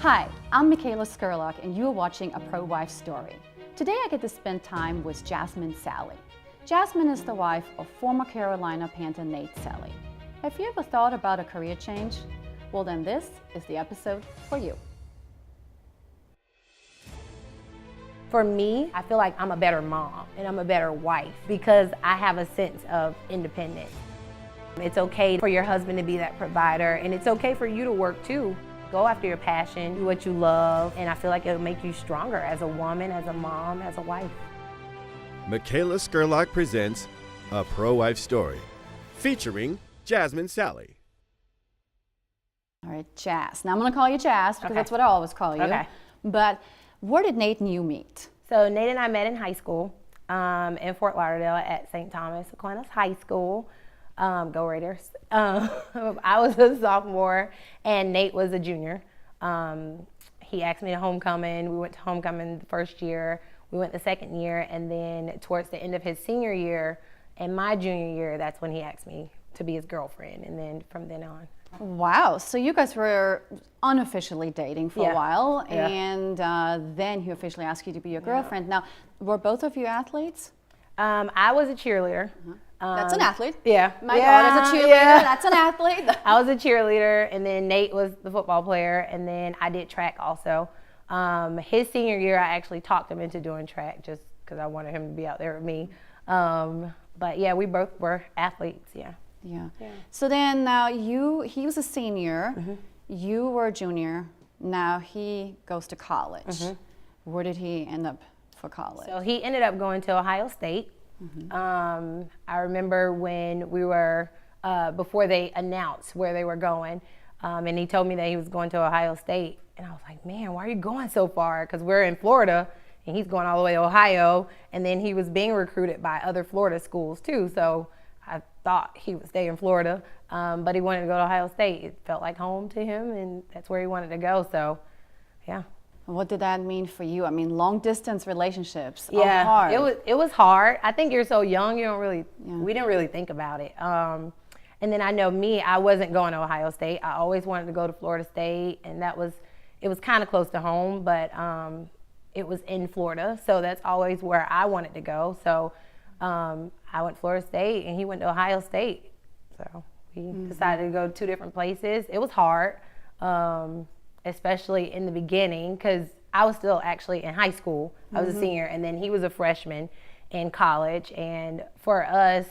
Hi, I'm Michaela Scurlock, and you're watching A Pro Wife Story. Today I get to spend time with Jasmin Salley. Jasmin is the wife of former Carolina Panther Nate Salley. Have you ever thought about a career change? Well, then this is the episode for you. For me, I feel like I'm a better mom and I'm a better wife because I have a sense of independence. It's okay for your husband to be that provider, and it's okay for you to work too. Go after your passion, do what you love, and I feel like it'll make you stronger as a woman, as a mom, as a wife. Michaela Scurlock presents A Pro Wife Story, featuring Jasmin Salley. All right, Jas. Now I'm going to call you Jas because that's what I always call you. Okay. But where did Nate and you meet? So Nate and I met in high school in Fort Lauderdale at St. Thomas Aquinas High School. Go Raiders. I was a sophomore and Nate was a junior. He asked me to homecoming. We went to homecoming the first year. We went the second year, and then towards the end of his senior year and my junior year, that's when he asked me to be his girlfriend, and then from then on. Wow, so you guys were unofficially dating for a while, Yeah. and then he officially asked you to be your girlfriend. Now, were both of you athletes? I was a cheerleader. That's an athlete. Yeah. My daughter's a cheerleader. That's an athlete. I was a cheerleader, and then Nate was the football player, and then I did track also. His senior year, I actually talked him into doing track just because I wanted him to be out there with me. But yeah, we both were athletes, yeah. Yeah. So then now he was a senior, you were a junior, now he goes to college. Where did he end up for college? So he ended up going to Ohio State. I remember when we were, before they announced where they were going, and he told me that he was going to Ohio State. And I was like, man, why are you going so far? Because we're in Florida, and he's going all the way to Ohio. And then he was being recruited by other Florida schools too. So I thought he would stay in Florida, but he wanted to go to Ohio State. It felt like home to him, and that's where he wanted to go. So, yeah. What did that mean for you? I mean, long distance relationships are hard. It was hard. I think you're so young, you don't really, we didn't really think about it. And then I know me, I wasn't going to Ohio State. I always wanted to go to Florida State, and it was kind of close to home, but it was in Florida, so that's always where I wanted to go. So I went to Florida State, and he went to Ohio State. So we decided to go to two different places. It was hard. Especially in the beginning, because I was still actually in high school. I was a senior, and then he was a freshman in college. And for us,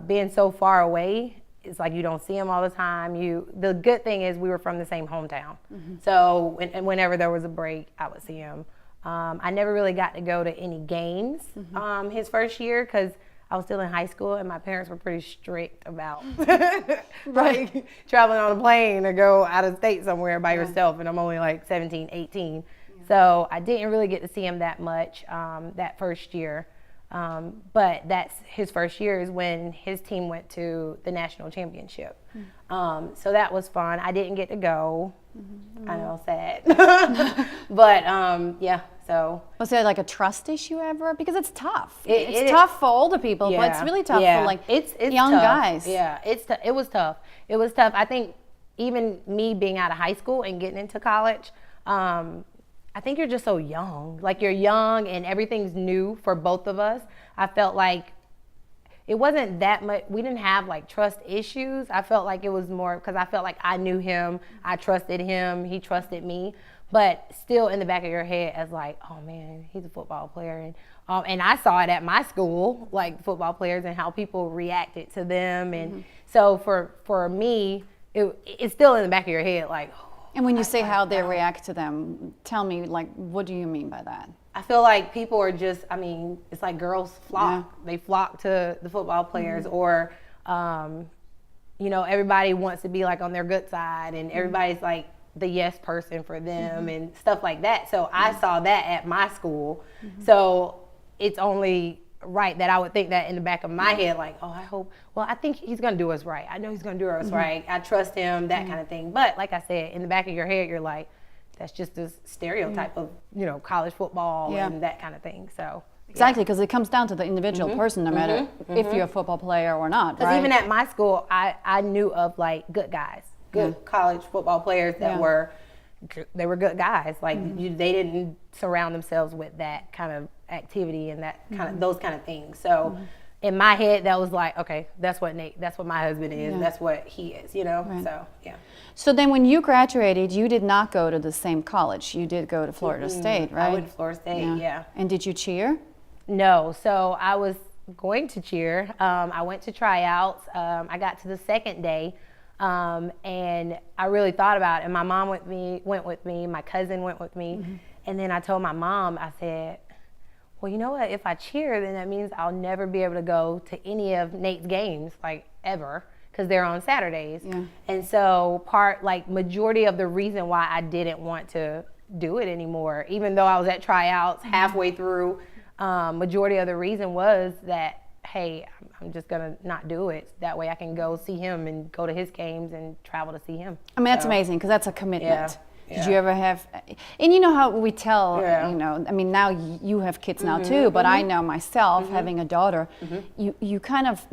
being so far away, it's like you don't see him all the time. The good thing is we were from the same hometown. So whenever there was a break, I would see him. I never really got to go to any games his first year because I was still in high school, and my parents were pretty strict about like traveling on a plane to go out of state somewhere by yourself, and I'm only like 17, 18. So I didn't really get to see him that much that first year. But that's his first year is when his team went to the national championship. So that was fun. I didn't get to go. I know, sad. But yeah, so. Was there like a trust issue ever? Because it's tough. It's It tough for older people, but it's really tough for like it's young tough. guys. Yeah, it was tough. It was tough. I think even me being out of high school and getting into college, I think you're just so young. Like you're young and everything's new for both of us. I felt like it wasn't that much, we didn't have like trust issues. I felt like it was more because I felt like I knew him, I trusted him, he trusted me. But still in the back of your head as like, oh man, he's a football player. And I saw it at my school, like football players and how people reacted to them. And so for me, it's still in the back of your head like, And when you say how they react to them, tell me, like, what do you mean by that? I feel like people are just, I mean, it's like girls flock. They flock to the football players or, you know, everybody wants to be like on their good side and everybody's like the yes person for them and stuff like that. So I saw that at my school. So it's only right that I would think that in the back of my head, like, oh, I hope, well, I think he's going to do us right. I know he's going to do us right. I trust him, that kind of thing. But like I said, in the back of your head, you're like, that's just this stereotype of, you know, college football and that kind of thing. So Exactly, because it comes down to the individual person, no matter if you're a football player or not, Because even at my school, I knew of like good guys, good college football players that were they were good guys. Like they didn't surround themselves with that kind of activity and that kind of those kind of things. So in my head, that was like, okay, that's what my husband is. That's what he is, you know? Right. So, yeah. So then when you graduated, you did not go to the same college. You did go to Florida State, right? I went to Florida State, yeah. And did you cheer? No, so I was going to cheer. I went to tryouts. I got to the second day, and I really thought about it. And my mom went with me. My cousin went with me. And then I told my mom, I said, well, you know what? If I cheer, then that means I'll never be able to go to any of Nate's games, like ever, because they're on Saturdays. Yeah. And so majority of the reason why I didn't want to do it anymore, even though I was at tryouts halfway through, majority of the reason was that, hey, I'm just gonna not do it. That way I can go see him and go to his games and travel to see him. I mean, that's amazing, because that's a commitment. Yeah. Did you ever have, and you know how we tell, you know, I mean, now you have kids now too, but I know myself, having a daughter, you kind of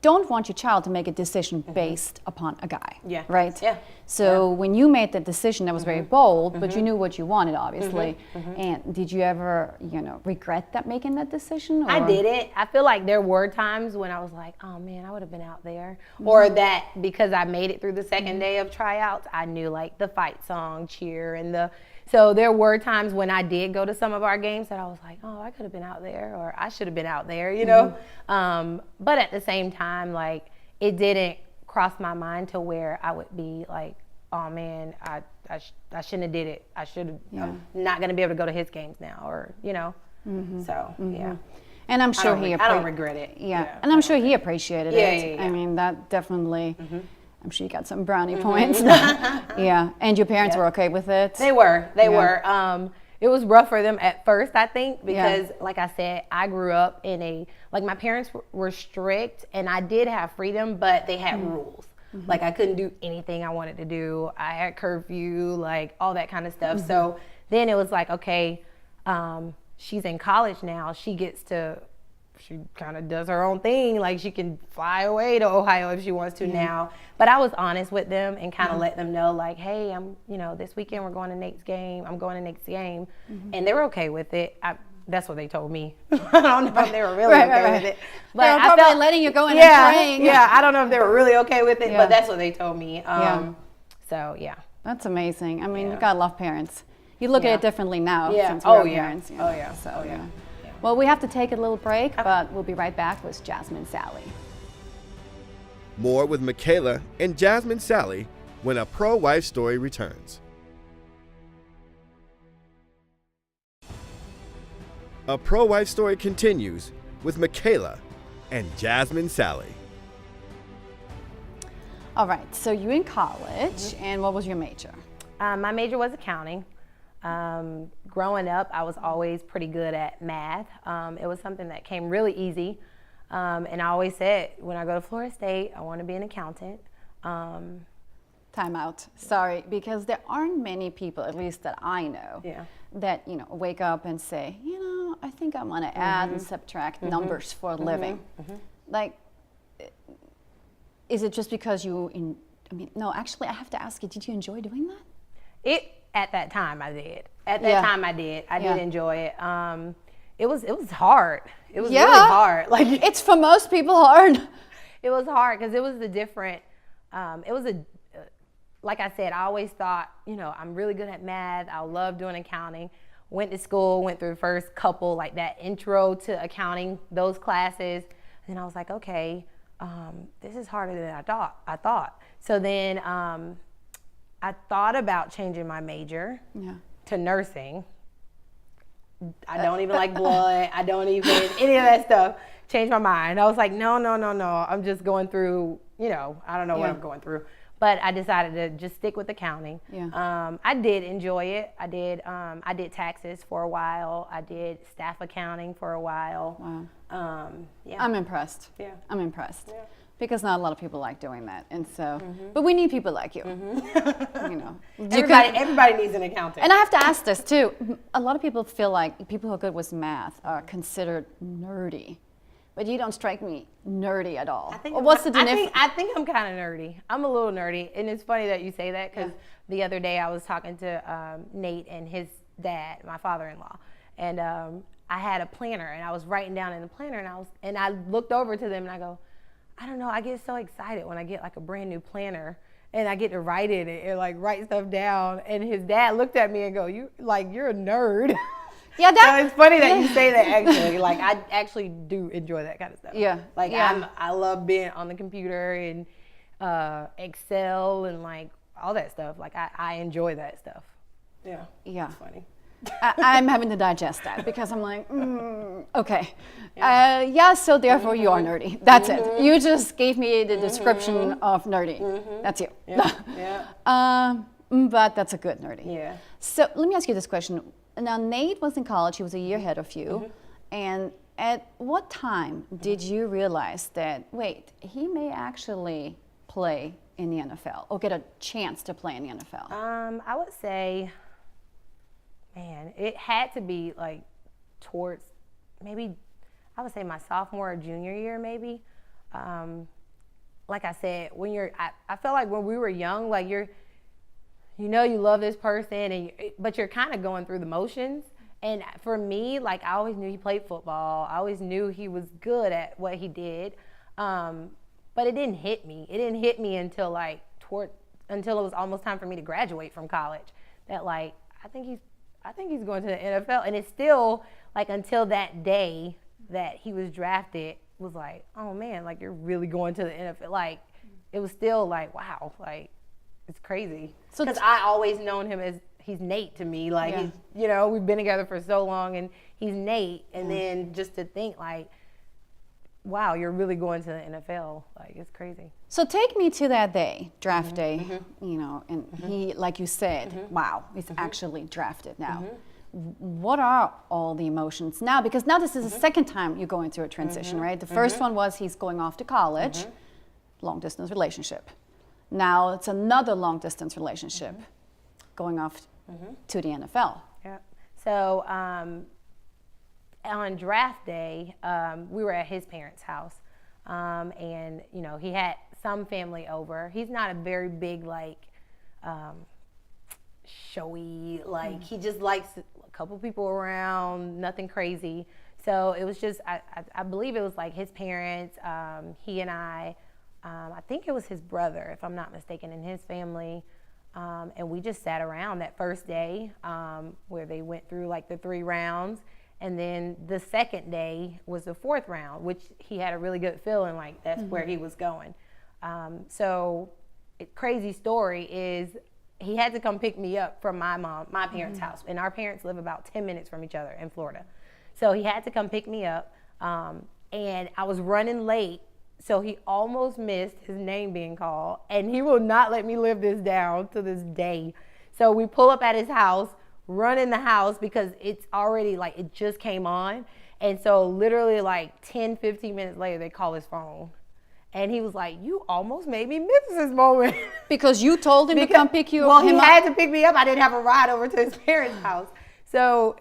don't want your child to make a decision based upon a guy, right? Yeah. So when you made that decision, that was very bold, but you knew what you wanted, obviously. And did you ever, you know, regret that making that decision? Or? I didn't. I feel like there were times when I was like, oh man, I would have been out there. Or that because I made it through the second day of tryouts, I knew like the fight song, cheer, and so there were times when I did go to some of our games that I was like, oh, I could have been out there, or I should have been out there, you know? But at the same time, like, it didn't cross my mind to where I would be like, oh man, I shouldn't have did it. I should have, I'm not gonna be able to go to his games now, or, you know? So, yeah. And I'm sure I don't regret it. Yeah, and I'm sure he appreciated it. I mean, that definitely, I'm sure you got some brownie points. Yeah, and your parents were okay with it? They were. It was rough for them at first, I think, because like I said, I grew up in my parents were strict, and I did have freedom, but they had rules. Like I couldn't do anything I wanted to do. I had curfew, like all that kind of stuff. So then it was like, okay, she's in college now. She kind of does her own thing. Like she can fly away to Ohio if she wants to now. But I was honest with them and kind of let them know, like, hey, this weekend we're going to Nate's game. I'm going to Nate's game. And they were okay with it. That's what they told me. I don't know if they were really okay with it. But they were probably letting you go in and praying. Yeah, I don't know if they were really okay with it, but that's what they told me. So, yeah. That's amazing. I mean, you gotta love parents. You look at it differently now since we're parents. You know? Well, we have to take a little break, but we'll be right back with Jasmin Salley. More with Michaela and Jasmin Salley when a pro-wife story returns. A pro-wife story continues with Michaela and Jasmin Salley. All right, so you're in college, and what was your major? My major was accounting. Growing up, I was always pretty good at math. It was something that came really easy. And I always said, when I go to Florida State, I want to be an accountant. Time out. Sorry, because there aren't many people, at least that I know, that wake up and say, I think I want to add and subtract numbers for a living. Like, is it just because no, actually, I have to ask you, did you enjoy doing that? At that time, I did. At that time, I did. I did enjoy it. It was hard. It was really hard. Like it's for most people hard. It was hard because it was like I said, I always thought, I'm really good at math. I love doing accounting. Went to school, went through the first couple, like that intro to accounting, those classes. And I was like, okay, this is harder than I thought. So then I thought about changing my major to nursing. I don't even like blood. I don't even, any of that stuff. Changed my mind. I was like, no. I'm just going through, I don't know what I'm going through. But I decided to just stick with accounting. I did enjoy it. I did taxes for a while. I did staff accounting for a while. Wow. I'm impressed. I'm impressed. Because not a lot of people like doing that, and so, but we need people like you. Everybody needs an accountant. And I have to ask this too. A lot of people feel like people who are good with math are considered nerdy. but you don't strike me nerdy at all. What's the difference? I think I'm kind of nerdy. I'm a little nerdy, and it's funny that you say that because the other day I was talking to Nate and his dad, my father-in-law, and I had a planner, and I was writing down in the planner, and I looked over to them, and I go, I don't know, I get so excited when I get like a brand new planner, and I get to write in it and like write stuff down, and his dad looked at me and go, you're a nerd. Yeah, so it's funny that you say that actually. Like I actually do enjoy that kind of stuff. Yeah. Like I love being on the computer and Excel and like all that stuff. Like I enjoy that stuff. Yeah. Yeah. It's funny. I'm having to digest that because I'm like, okay. So therefore you are nerdy. That's it. You just gave me the description of nerdy. That's you. Yeah. But that's a good nerdy. Yeah. So let me ask you this question. Now, Nate was in college. He was a year ahead of you. And at what time did you realize that, wait, he may actually play in the NFL or get a chance to play in the NFL? I would say, man, it had to be like towards maybe, I would say my sophomore or junior year maybe. Like I said, when I felt like when we were young, like you love this person, but you're kind of going through the motions. And for me, like I always knew he played football. I always knew he was good at what he did. But it didn't hit me. It didn't hit me until until it was almost time for me to graduate from college. That like I think he's going to the NFL. And it's still like until that day that he was drafted was like, oh man, like you're really going to the NFL. Like it was still like, wow, like it's crazy. Because I always known him as he's Nate to me. Like he's, we've been together for so long and he's Nate. And then just to think like, wow, you're really going to the NFL. Like it's crazy. So take me to that day, draft day, and he, like you said, wow, he's actually drafted now. What are all the emotions now? Because now this is the second time you're going through a transition, right? The first one was he's going off to college, long distance relationship. Now it's another long distance relationship going off to the NFL. Yeah. So on draft day, we were at his parents' house, and he had some family over. He's not a very big like showy, like he just likes a couple people around, nothing crazy. So it was just I believe it was like his parents, he and I think it was his brother, if I'm not mistaken, and his family. And we just sat around that first day where they went through like the 3 rounds. And then the second day was the 4th round, which he had a really good feeling like that's where he was going. Crazy story is he had to come pick me up from my parents' house. And our parents live about 10 minutes from each other in Florida. So he had to come pick me up. And I was running late. So he almost missed his name being called, and he will not let me live this down to this day. So we pull up at his house, run in the house because it's already like it just came on. And so literally like 10, 15 minutes later, they call his phone. And he was like, you almost made me miss this moment. Because you told him to come pick you up? Well, he had to pick me up. I didn't have a ride over to his parents' house. So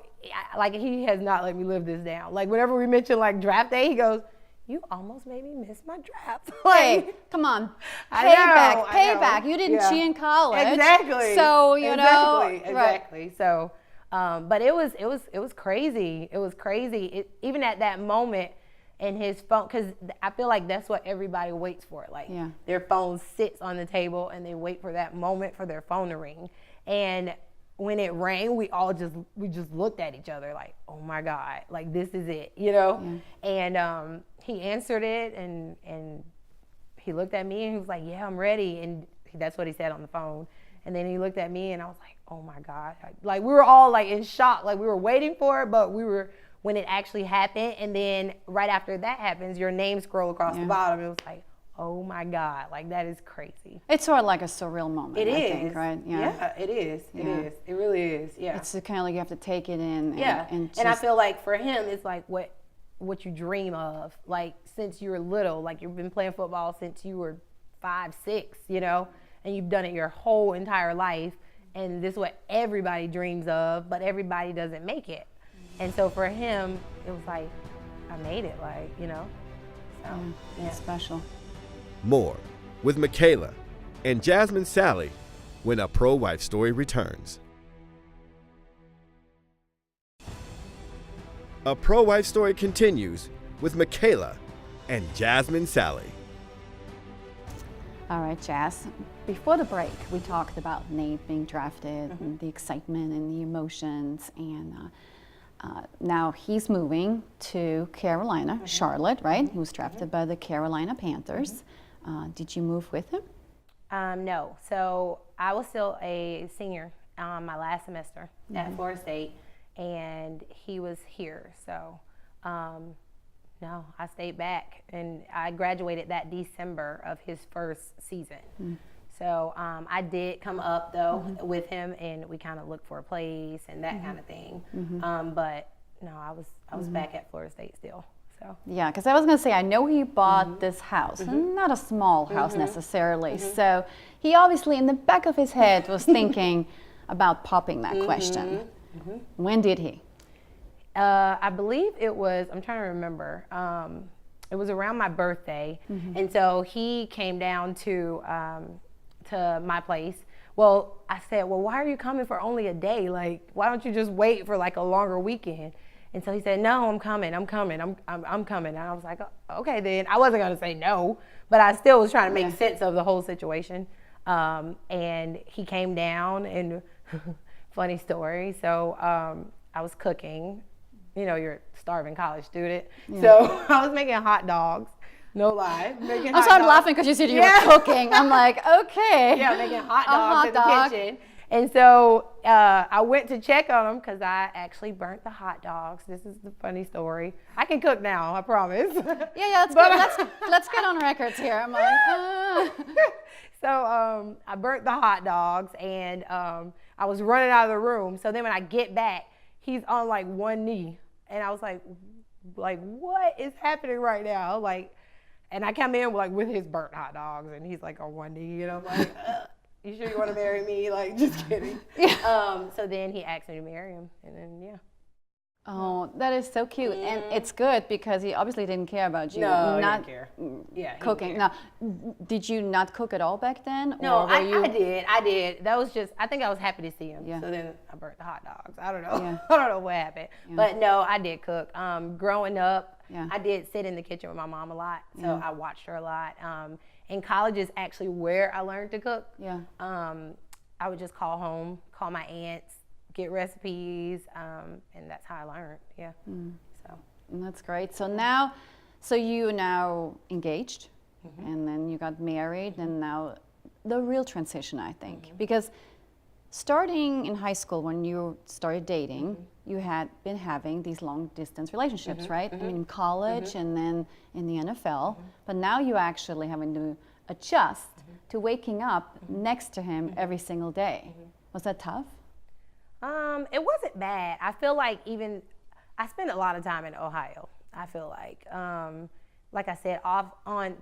like he has not let me live this down. Like whenever we mention like draft day, he goes, you almost made me miss my draft. Hey, come on. Payback. You didn't cheat in college. Exactly. So, Exactly. Right. So, but it was crazy. It was crazy. Even at that moment in his phone, because I feel like that's what everybody waits for. Like their phone sits on the table and they wait for that moment for their phone to ring. And when it rang, we just looked at each other like, oh my God, like this is it, And he answered it and he looked at me and he was like, yeah, I'm ready. And that's what he said on the phone. And then he looked at me and I was like, oh my God. Like we were all like in shock, like we were waiting for it, but when it actually happened. And then right after that happens, your name scroll across the bottom. It was like, oh my God, like that is crazy. It's sort of like a surreal moment, I think, right? Yeah, it is. It is. It really is. Yeah. It's kind of like you have to take it in. And I feel like for him, it's like what you dream of. Like since you were little, like you've been playing football since you were 5, 6, and you've done it your whole entire life. And this is what everybody dreams of, but everybody doesn't make it. And so for him, it was like, I made it, like, So, It's special. More with Michaela and Jasmin Salley when a Pro Wife Story returns. A Pro Wife Story continues with Michaela and Jasmin Salley. All right, Jazz. Before the break, we talked about Nate being drafted and the excitement and the emotions. And now he's moving to Carolina, Charlotte, right? He was drafted by the Carolina Panthers. Did you move with him? No. So I was still a senior my last semester at Florida State, and he was here. So no, I stayed back, and I graduated that December of his first season. So I did come up though with him, and we kind of looked for a place and that kind of thing. But no, I was back at Florida State still. So Yeah, because I was going to say, I know he bought this house, and not a small house necessarily. So he obviously, in the back of his head, was thinking about popping that question. When did he? I believe it was, I'm trying to remember, it was around my birthday. And so he came down to my place. Well, I said, well, why are you coming for only a day? Like, why don't you just wait for like a longer weekend? And so he said, no, I'm coming. And I was like, oh, okay, then. I wasn't going to say no, but I still was trying to make sense of the whole situation. And he came down, and funny story. So I was cooking. You know, you're a starving college student. So I was making hot dogs. No lie. I started laughing because you said you were cooking. I'm like, okay. Yeah, making hot dogs in the kitchen. And so I went to check on him because I actually burnt the hot dogs. This is the funny story. I can cook now, I promise. Yeah, let's get on records here. I'm like, So I burnt the hot dogs, and I was running out of the room. So then when I get back, he's on like one knee, and I was like, what is happening right now? Like, and I come in with his burnt hot dogs, and he's like on one knee, and I'm like, you sure you want to marry me? Like, just kidding. So then he asked me to marry him, and then Oh, that is so cute, and it's good because he obviously didn't care about you. No, he not didn't care. Yeah, he cooking. didn't Now, did you not cook at all back then? No, or were I did. That was just, I think I was happy to see him. Yeah. So then I burnt the hot dogs. I don't know. Yeah. I don't know what happened. But no, I did cook. Growing up, I did sit in the kitchen with my mom a lot. So I watched her a lot. In college is actually where I learned to cook. Yeah. I would just call home, call my aunts, get recipes, and that's how I learned. Yeah. So That's great. So you now engaged, and then you got married, and now the real transition, I think, because starting in high school when you started dating, you had been having these long distance relationships, right? I mean, in college and then in the NFL, but now you actually having to adjust to waking up next to him every single day. Was that tough? It wasn't bad. I feel like I spent a lot of time in Ohio. I feel like I said,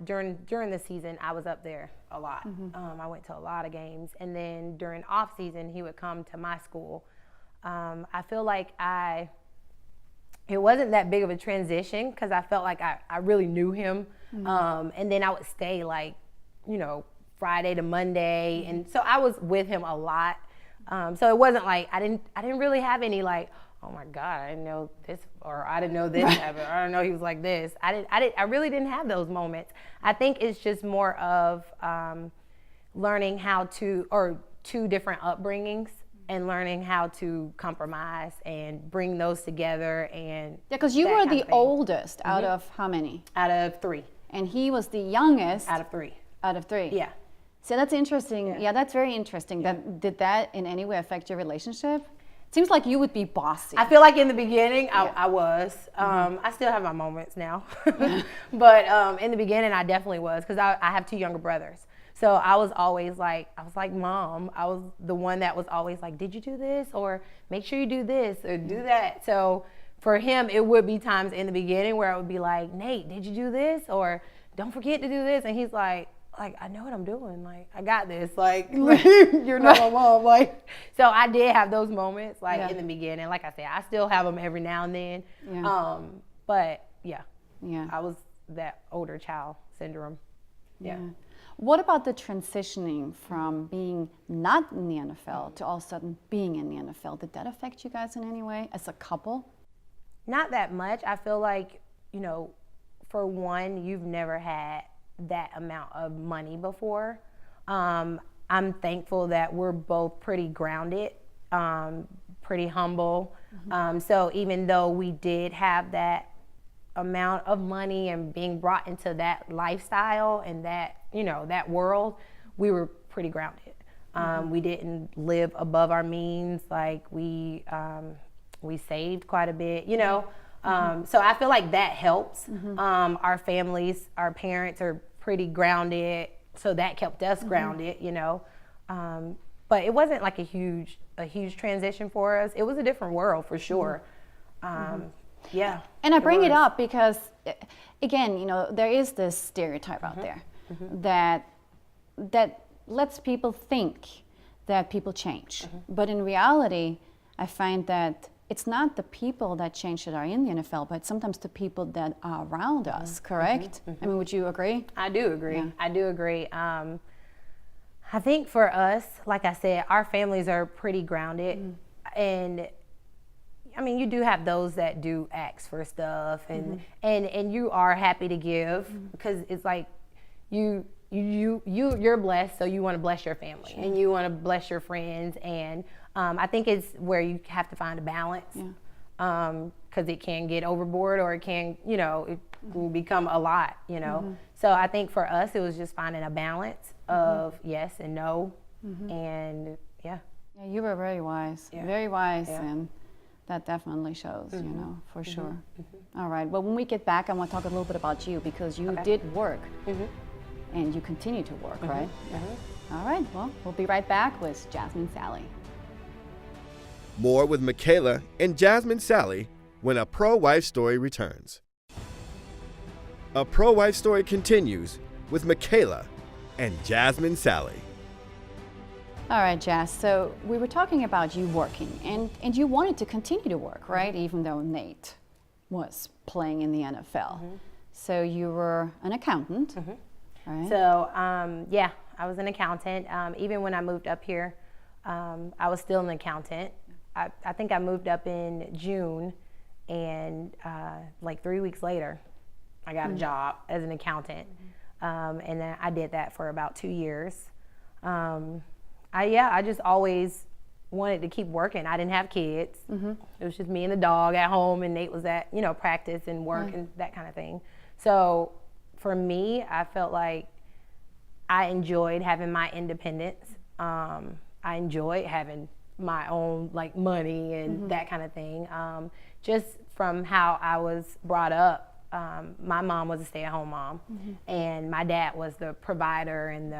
during the season, I was up there a lot. I went to a lot of games, and then during off season, he would come to my school. I feel like it wasn't that big of a transition because I felt like I really knew him, and then I would stay Friday to Monday, and so I was with him a lot. So it wasn't like I didn't really have any like, oh my God, I didn't know this, or I didn't know this happened, or I didn't know he was like this. I really didn't have those moments. I think it's just more of learning how to, or two different upbringings, and learning how to compromise and bring those together. And because you were the oldest out of how many? Out of 3. And he was the youngest Out of 3. out of 3. Yeah. So that's interesting. Yeah, that's very interesting. Did that in any way affect your relationship? It seems like you would be bossy. I feel like in the beginning I was. I still have my moments now, but in the beginning I definitely was, because I have 2 younger brothers. So I was like mom. I was the one that was always like, did you do this? Or make sure you do this or do that. So for him, it would be times in the beginning where I would be like, Nate, did you do this? Or don't forget to do this. And he's like, I know what I'm doing. Like, I got this. Like, you're not my mom. Like, so I did have those moments, in the beginning. Like I said, I still have them every now and then. Yeah. But yeah, I was that older child syndrome. Yeah. What about the transitioning from being not in the NFL to all of a sudden being in the NFL? Did that affect you guys in any way as a couple? Not that much. I feel like, for one, you've never had that amount of money before. I'm thankful that we're both pretty grounded, pretty humble. So even though we did have that amount of money and being brought into that lifestyle and that, that world, we were pretty grounded. We didn't live above our means. Like we saved quite a bit, So I feel like that helps. Our families, our parents are pretty grounded, so that kept us grounded, But it wasn't like a huge transition for us. It was a different world for sure. Yeah. And I bring it up because, again, there is this stereotype out there that lets people think that people change. But in reality, I find that it's not the people that change that are in the NFL, but sometimes the people that are around us, correct? I mean, would you agree? I do agree. Yeah. I do agree. I think for us, like I said, our families are pretty grounded. And I mean, you do have those that do ask for stuff and you are happy to give because it's like you're blessed, so you want to bless your family and you want to bless your friends. And I think it's where you have to find a balance because it can get overboard or it can, it will become a lot, So I think for us, it was just finding a balance of yes and no. And yeah. Yeah, you were very wise, and that definitely shows, for sure. All right, well, when we get back, I want to talk a little bit about you because you did work and you continue to work, right? All right, well, we'll be right back with Jasmin Salley. More with Michaela and Jasmin Salley when A Pro-Wife Story returns. A Pro-Wife Story continues with Michaela and Jasmin Salley. All right, Jazz, so we were talking about you working, and you wanted to continue to work, right? Even though Nate was playing in the NFL. So you were an accountant, right? So, yeah, I was an accountant. Even when I moved up here, I was still an accountant. I think I moved up in June, and like 3 weeks later, I got a job as an accountant. And then I did that for about 2 years. I just always wanted to keep working. I didn't have kids. It was just me and the dog at home, and Nate was at, practice and work and that kind of thing. So for me, I felt like I enjoyed having my independence. I enjoyed having my own money and that kind of thing. Just from how I was brought up. My mom was a stay-at-home mom, and my dad was the provider and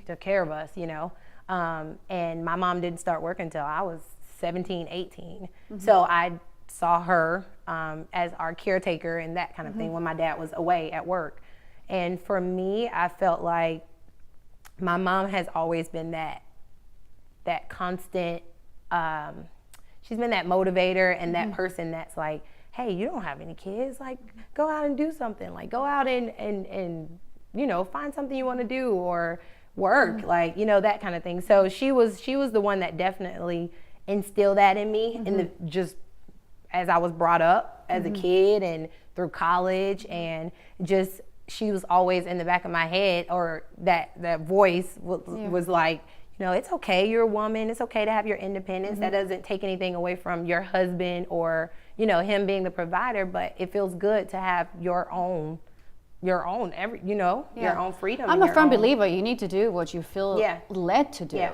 took care of us, and my mom didn't start working until I was 17, 18. So I saw her as our caretaker and that kind of thing when my dad was away at work. And for me, I felt like my mom has always been that constant, she's been that motivator and that person that's like, hey, you don't have any kids, go out and do something, go out and find something you want to do or work, that kind of thing. So she was the one that definitely instilled that in me just as I was brought up as a kid and through college, and just she was always in the back of my head, or that voice was like, it's okay, you're a woman, it's okay to have your independence. That doesn't take anything away from your husband or him being the provider, but it feels good to have your own your own freedom. I'm a firm believer you need to do what you feel led to do. Yeah.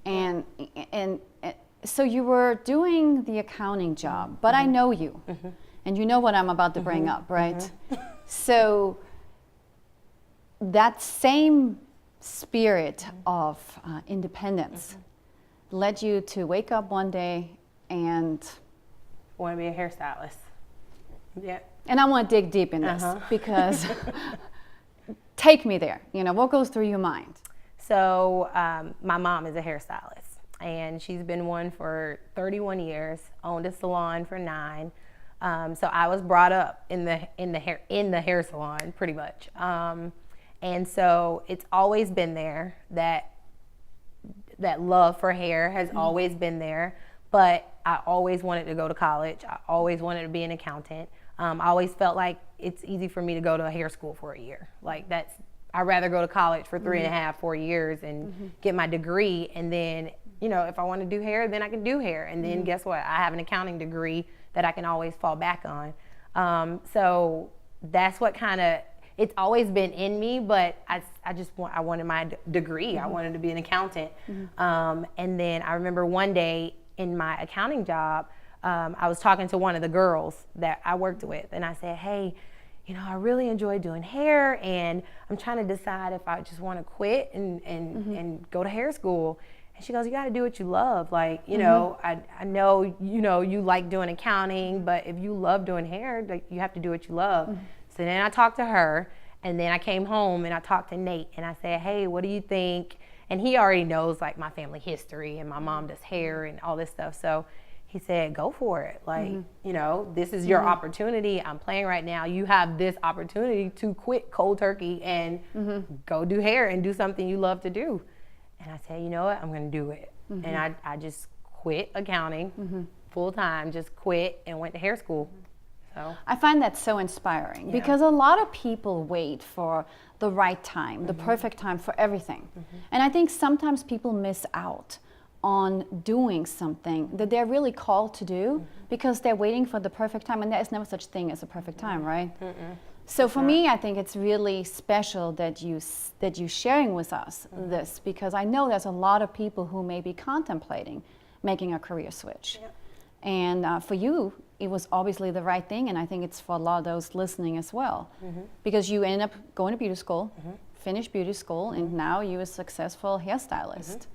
And so you were doing the accounting job, but I know you, and you know what I'm about to bring up, right? So that same spirit of independence led you to wake up one day and want to be a hairstylist. Yeah. And I want to dig deep in this because take me there. What goes through your mind? So my mom is a hairstylist, and she's been one for 31 years, owned a salon for 9. So I was brought up in the hair salon pretty much. And so it's always been there. That love for hair has always been there. But I always wanted to go to college. I always wanted to be an accountant. I always felt like it's easy for me to go to a hair school for a year. Like I'd rather go to college for 3.5, 4 years and get my degree, and then, if I want to do hair, then I can do hair. And then guess what? I have an accounting degree that I can always fall back on. So that's what it's always been in me, but I wanted my degree. I wanted to be an accountant. And then I remember one day in my accounting job, I was talking to one of the girls that I worked with, and I said, hey, I really enjoy doing hair, and I'm trying to decide if I just want to quit and go to hair school. And she goes, you got to do what you love. Like, I know, you like doing accounting, but if you love doing hair, like, you have to do what you love. So then I talked to her, and then I came home and I talked to Nate, and I said, hey, what do you think? And he already knows, like, my family history, and my mom does hair and all this stuff. So he said, go for it. Like, this is your opportunity. I'm playing right now. You have this opportunity to quit cold turkey and go do hair and do something you love to do. And I said, you know what? I'm going to do it. And I just quit accounting full time, just quit and went to hair school. So I find that so inspiring because a lot of people wait for the right time, the perfect time for everything. And I think sometimes people miss out on doing something that they're really called to do because they're waiting for the perfect time, and there is never such thing as a perfect time, right? So for me, I think it's really special that you sharing with us this, because I know there's a lot of people who may be contemplating making a career switch. And for you, it was obviously the right thing, and I think it's for a lot of those listening as well, because you ended up going to beauty school, finished beauty school, and now you're a successful hairstylist.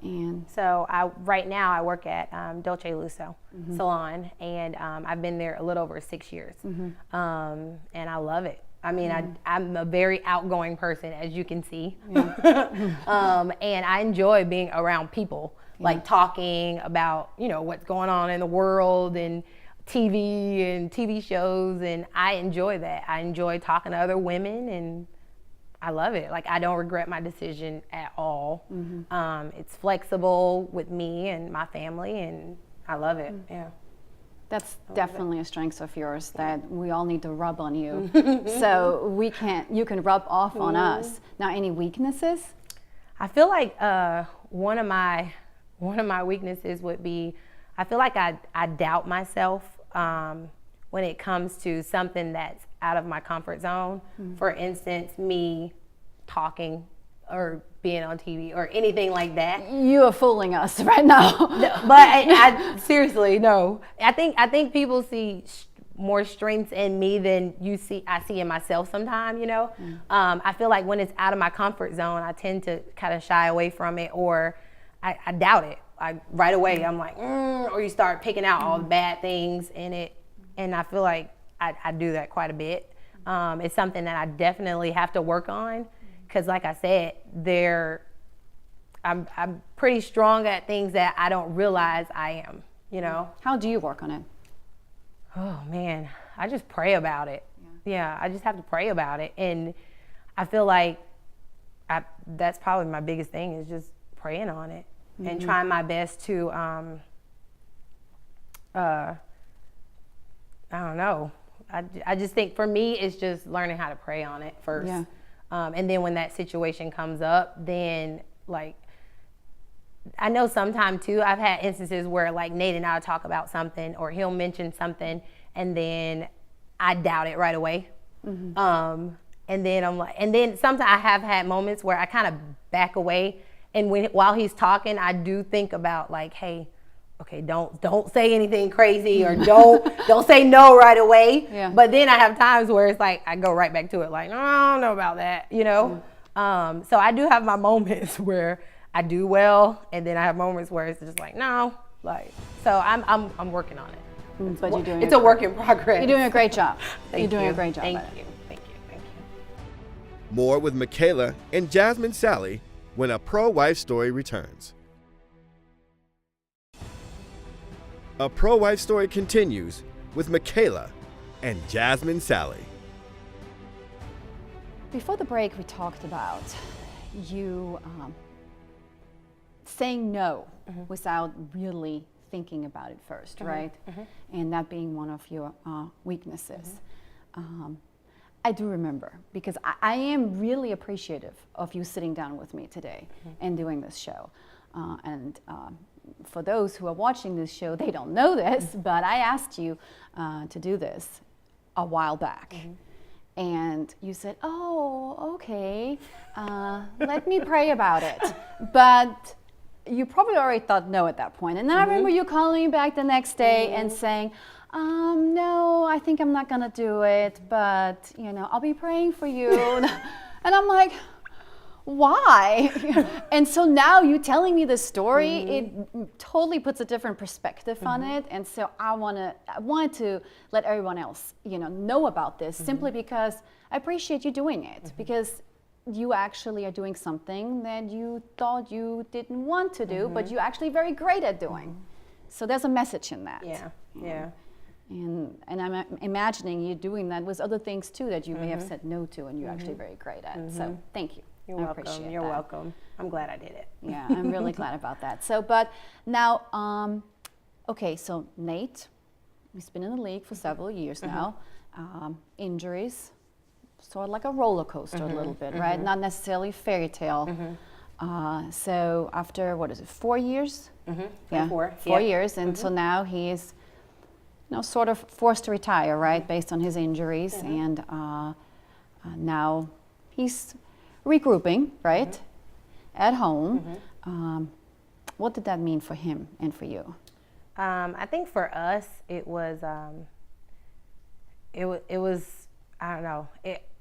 And so right now I work at Dolce Lusso Salon, and I've been there a little over 6 years, and I love it. I mean, I'm a very outgoing person, as you can see, and I enjoy being around people, like talking about what's going on in the world and TV shows, and I enjoy that. I enjoy talking to other women, and I love it. Like, I don't regret my decision at all. It's flexible with me and my family, and I love it. That's definitely a strength of yours that we all need to rub on you, so you can rub off on us. Now, any weaknesses? I feel like one of my weaknesses would be, I feel like I doubt myself when it comes to something that's out of my comfort zone. For instance, me talking or being on TV or anything like that. You are fooling us right now. No, but I seriously, no. I think people see more strengths in me than I see in myself sometimes, I feel like when it's out of my comfort zone, I tend to kind of shy away from it, or I doubt it. Right away, I'm like, or you start picking out all the bad things in it, and I feel like I do that quite a bit. It's something that I definitely have to work on, because like I said, I'm pretty strong at things that I don't realize I am, How do you work on it? Oh man, I just pray about it. Yeah, I just have to pray about it, and I feel like that's probably my biggest thing, is just praying on it and trying my best to I don't know. I just think for me, it's just learning how to pray on it first. And then when that situation comes up, then like, I know sometimes too, I've had instances where like Nate and I talk about something, or he'll mention something, and then I doubt it right away. And then I'm like, and then sometimes I have had moments where I kind of back away, and while he's talking, I do think about like, hey, okay, don't say anything crazy, or don't say no right away. But then I have times where it's like I go right back to it, like, no, I don't know about that, So I do have my moments where I do well, and then I have moments where it's just like, no, like, so I'm working on it. But you're doing it's a work in progress. You're doing a great job. Thank you're doing you. a great job. Thank you. More with Michaela and Jasmin Salley when A Pro Wife Story returns. A Pro Wife Story continues with Michaela and Jasmin Salley. Before the break, we talked about you saying no without really thinking about it first, right? And that being one of your weaknesses. I do remember, because I am really appreciative of you sitting down with me today and doing this show. For those who are watching this show, they don't know this, but I asked you to do this a while back. And you said, oh, okay, let me pray about it. But you probably already thought no at that point. And then I remember you calling me back the next day and saying, no, I think I'm not gonna do it, but I'll be praying for you. And I'm like, why? And so now you telling me this story, it totally puts a different perspective on it. And so I wanted to let everyone else, know about this, simply because I appreciate you doing it, because you actually are doing something that you thought you didn't want to do, but you're actually very great at doing. So there's a message in that. Yeah. And I'm imagining you doing that with other things too that you may have said no to, and you're actually very great at. So thank you. You're I welcome. appreciate You're that. welcome. I'm glad I did it. Yeah, I'm really glad about that. So, but now, okay, so Nate, he's been in the league for several years now. Injuries, sort of like a roller coaster a little bit, right? Not necessarily a fairy tale. So after, 4 years? Yeah, 4 years. And so now he's, sort of forced to retire, right? Based on his injuries. And now he's regrouping, right? At home. What did that mean for him and for you? I think for us, it was I don't know.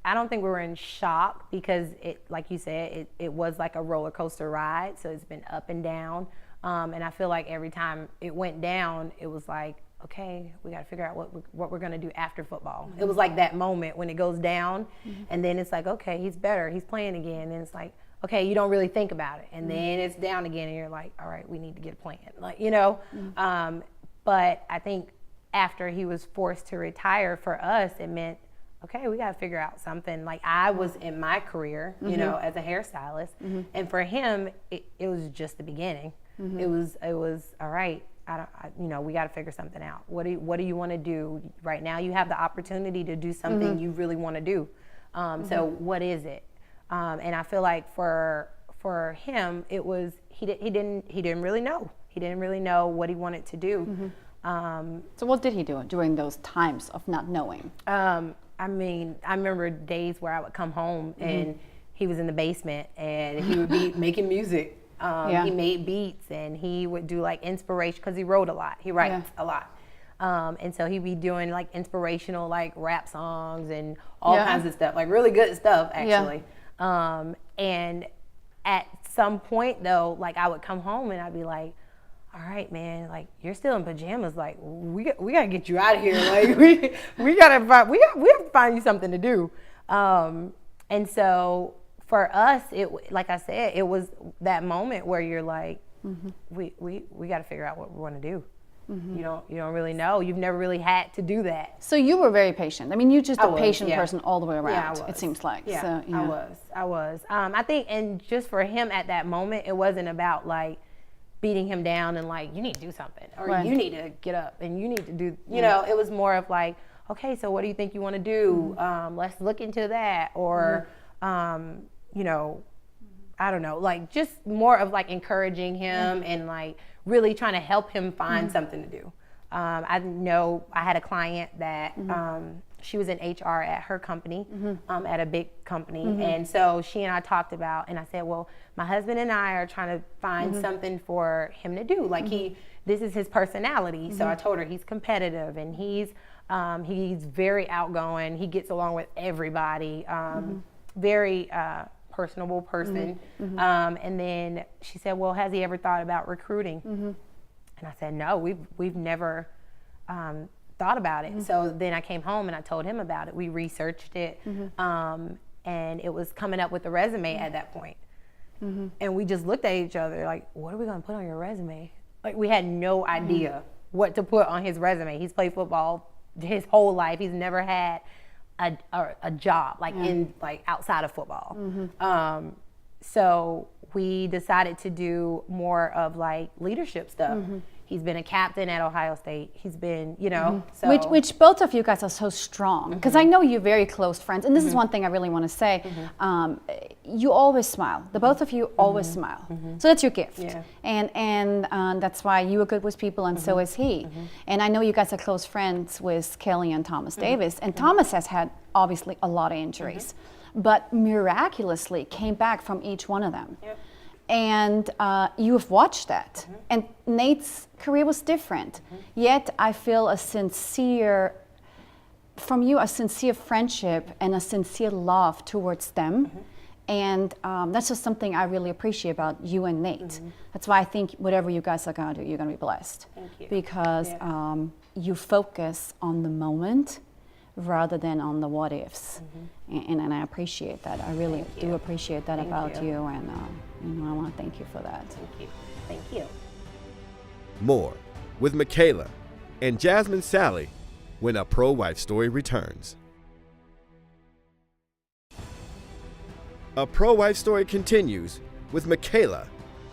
I don't think we were in shock, because it, like you said, it was like a roller coaster ride. So it's been up and down. And I feel like every time it went down, it was like, okay, we got to figure out what we're going to do after football. It was like that moment when it goes down, and then it's like, okay, he's better, he's playing again, and it's like, okay, you don't really think about it, and then it's down again, and you're like, all right, we need to get a plan, but I think after he was forced to retire, for us, it meant, okay, we got to figure out something. Like, I was in my career, as a hairstylist, and for him, it was just the beginning. It was all right. We got to figure something out. What do you want to do right now? You have the opportunity to do something you really want to do. So what is it? And I feel like for him, it was he didn't really know. He didn't really know what he wanted to do. So what did he do during those times of not knowing? I mean, I remember days where I would come home and he was in the basement and he would be making music. He made beats, and he would do like inspiration, because he wrote a lot. He writes a lot. And so he'd be doing like inspirational like rap songs and all kinds of stuff, like really good stuff actually. And at some point though, like I would come home and I'd be like, all right, man, like you're still in pajamas. Like we gotta get you out of here. Like we have to find you something to do. And so for us, like I said, it was that moment where you're like, we got to figure out what we want to do. You don't really know. You've never really had to do that. So you were very patient. I mean, you're just a patient person all the way around. Yeah, I was. It seems like. Yeah, so, I was. I think, and just for him at that moment, it wasn't about like beating him down and like, you need to do something, or you need to get up and you need to do. It was more of like, okay, so what do you think you want to do? Let's look into that, or. I don't know, like just more of like encouraging him and like really trying to help him find something to do. I know I had a client that she was in HR at her company, at a big company. And so she and I talked about, and I said, well, my husband and I are trying to find something for him to do. Like this is his personality. So I told her he's competitive and he's very outgoing. He gets along with everybody. Very personable person. And then she said, well, has he ever thought about recruiting? And I said, no, we've never thought about it. So then I came home and I told him about it. We researched it, and it was coming up with a resume at that point. And we just looked at each other like, what are we gonna put on your resume? Like we had no idea what to put on his resume. He's played football his whole life. He's never had a job like in like outside of football. So we decided to do more of like leadership stuff. He's been a captain at Ohio State. He's been, you know, so. Which both of you guys are so strong, because I know you're very close friends, and this is one thing I really want to say. You always smile. The both of you always smile. So that's your gift. Yeah. And that's why you are good with people, and so is he. And I know you guys are close friends with Kelly and Thomas Davis, and Thomas has had obviously a lot of injuries, but miraculously came back from each one of them. Yep. And you have watched that. And Nate's career was different. Yet I feel a sincere friendship and a sincere love towards them. And that's just something I really appreciate about you and Nate. That's why I think whatever you guys are going to do, you're going to be blessed. Thank you. Because you focus on the moment rather than on the what ifs. And I appreciate that. I really do appreciate that about you. And I want to thank you for that. Thank you. Thank you. More with Michaela and Jasmin Salley when a Pro Wife Story returns. A Pro Wife Story continues with Michaela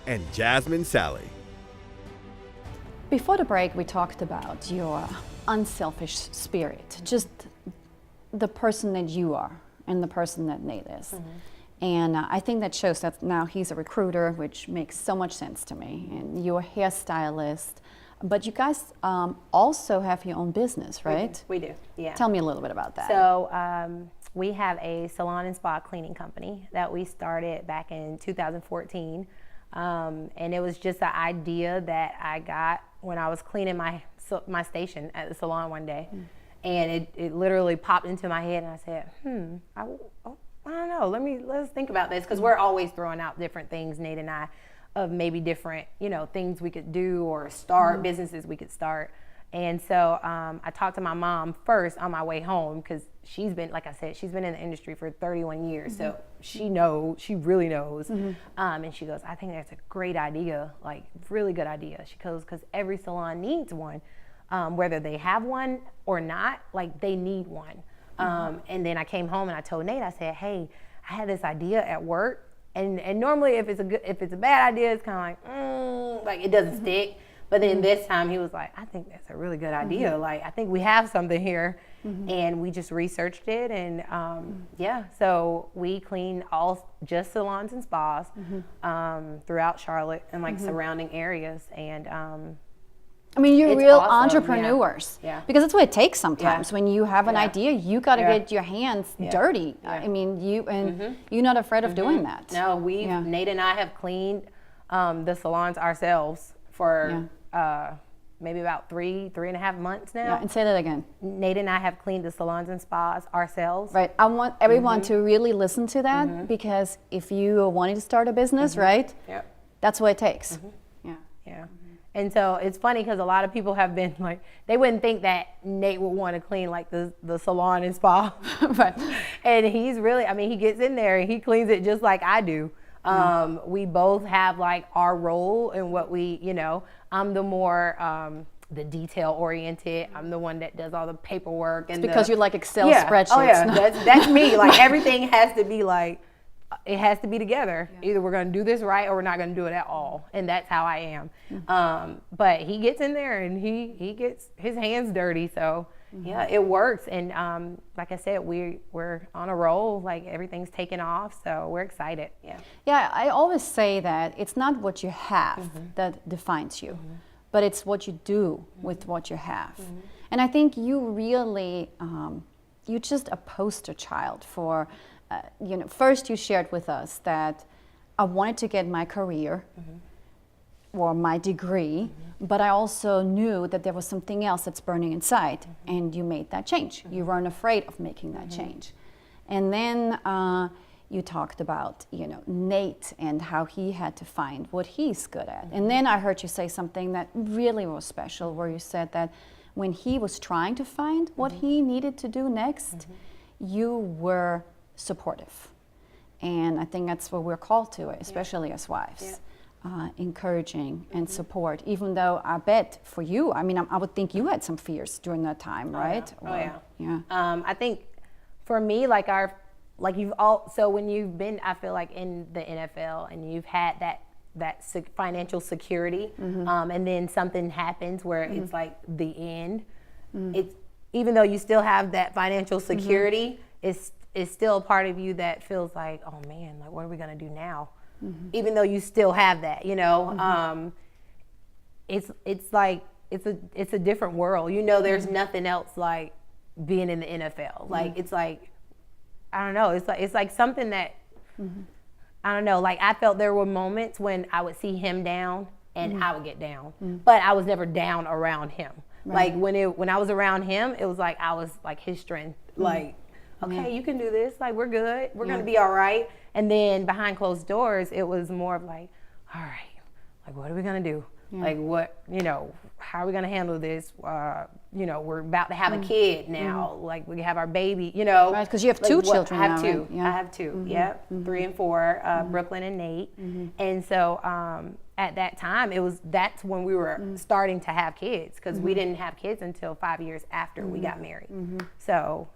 and Jasmin Salley. Before the break, we talked about your unselfish spirit, just the person that you are and the person that Nate is. And I think that shows that now he's a recruiter, which makes so much sense to me, and you're a hairstylist. But you guys also have your own business, right? We do, yeah. Tell me a little bit about that. So we have a salon and spa cleaning company that we started back in 2014. And it was just an idea that I got when I was cleaning my station at the salon one day. And it literally popped into my head, and I said, I don't know, let's think about this, because we're always throwing out different things, Nate and I, of maybe different, things we could do or start, businesses we could start. And so I talked to my mom first on my way home, because she's been, like I said, she's been in the industry for 31 years. So she really knows. And she goes, I think that's a great idea, like really good idea. She goes, because every salon needs one, whether they have one or not, like they need one. And then I came home and I told Nate, I said, hey, I had this idea at work. And normally if it's a bad idea, it's kind of like it doesn't stick. But then this time he was like, I think that's a really good idea. Like, I think we have something here. And we just researched it. And so we clean just salons and spas throughout Charlotte and like surrounding areas. And I mean, you're it's real awesome, entrepreneurs. yeah. Because that's what it takes sometimes. When you have an idea, you got to get your hands dirty. I mean, you're not afraid of doing that. No, Nate and I have cleaned the salons ourselves for maybe about 3.5 months now. Yeah, and say that again. Nate and I have cleaned the salons and spas ourselves. Right. I want everyone to really listen to that, because if you are wanting to start a business, right? Yep. That's what it takes. Yeah. And so it's funny, because a lot of people have been like, they wouldn't think that Nate would want to clean like the salon and spa. Right. And he's really, I mean, he gets in there and he cleans it just like I do. We both have like our role and what we, I'm the more the detail oriented. I'm the one that does all the paperwork. And because you like Excel spreadsheets. Oh yeah, that's me. Like everything has to be like, it has to be together. Either we're going to do this right or we're not going to do it at all. And that's how I am. But he gets in there and he gets his hands dirty. So yeah, it works. And like I said, we're on a roll. Like everything's taken off. So we're excited. Yeah, I always say that it's not what you have that defines you, but it's what you do with what you have. And I think you really, you're just a poster child for, first you shared with us that I wanted to get my career or my degree, but I also knew that there was something else that's burning inside, and you made that change. You weren't afraid of making that change. And then you talked about, Nate and how he had to find what he's good at. And then I heard you say something that really was special, where you said that when he was trying to find what he needed to do next, you were supportive. And I think that's what we're called to, especially as wives. encouraging and support, even though I bet for you, I mean, I would think you had some fears during that time, right? Yeah. I think for me, so when you've been, I feel like in the NFL and you've had that financial security, and then something happens where it's like the end, it's, even though you still have that financial security, it's still a part of you that feels like, oh man, like what are we gonna do now? Even though you still have that, you know, it's like it's a different world. You know, there's nothing else like being in the NFL. Like it's like, I don't know. It's like something that I don't know. Like I felt there were moments when I would see him down and I would get down, but I was never down around him. Right. Like when I was around him, it was like I was like his strength. Like, okay, you can do this. Like we're good. We're gonna be all right. And then behind closed doors, it was more of like, all right, like what are we gonna do? Like what, you know, how are we gonna handle this? You know, we're about to have a kid now. Like we have our baby, you know. Right, because you have two children I have now, two. right? Yeah. I have two. Yep, 3 and 4, Brooklyn and Nate. And so at that time, that's when we were starting to have kids, because we didn't have kids until 5 years after we got married. So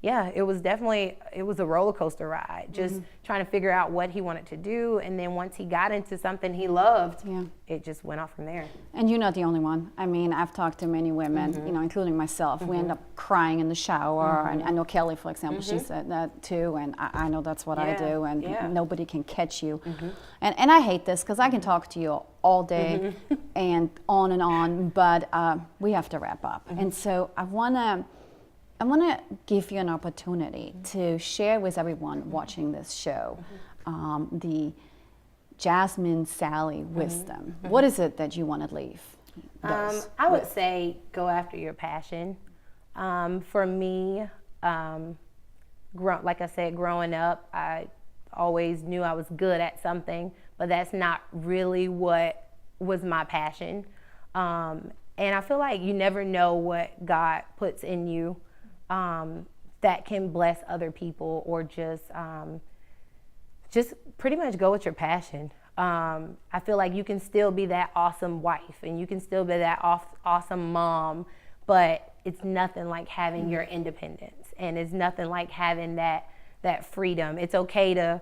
yeah, it was a roller coaster ride, just trying to figure out what he wanted to do. And then once he got into something he loved, it just went off from there. And you're not the only one. I mean, I've talked to many women, you know, including myself. We end up crying in the shower. And I know Kelly, for example, she said that too. And I know that's what I do. And nobody can catch you. And I hate this because I can talk to you all day and on. But we have to wrap up. And so I want to give you an opportunity to share with everyone watching this show the Jasmin Salley wisdom. What is it that you want to leave? I would say go after your passion. For me, like I said, growing up, I always knew I was good at something, but that's not really what was my passion. And I feel like you never know what God puts in you that can bless other people, or just pretty much go with your passion. I feel like you can still be that awesome wife, and you can still be that awesome mom, but it's nothing like having your independence, and it's nothing like having that freedom. It's okay to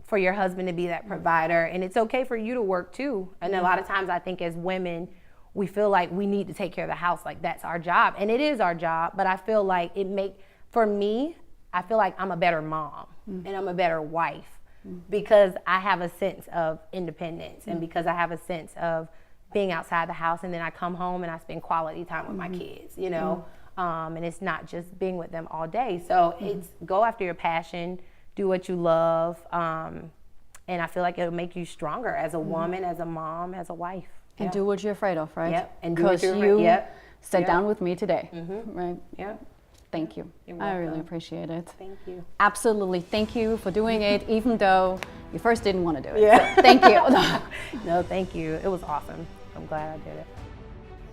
for your husband to be that provider, and it's okay for you to work too. And a lot of times I think as women, we feel like we need to take care of the house, like that's our job, and it is our job. But I feel like for me, I feel like I'm a better mom and I'm a better wife because I have a sense of independence and because I have a sense of being outside the house, and then I come home and I spend quality time with my kids, you know, and it's not just being with them all day. So it's go after your passion, do what you love, and I feel like it'll make you stronger as a woman, as a mom, as a wife. And do what you're afraid of, right? Yep. And because you sat down with me today, Mm-hmm. right? Yeah. Thank you. You're I welcome. really appreciate it. Thank you. Absolutely. Thank you for doing it, even though you first didn't want to do it. Yeah. So, thank you. No, thank you. It was awesome. I'm glad I did it.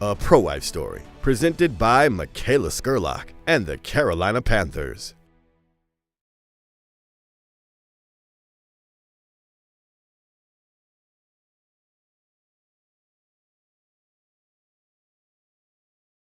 A Pro Wife Story, presented by Michaela Scurlock and the Carolina Panthers.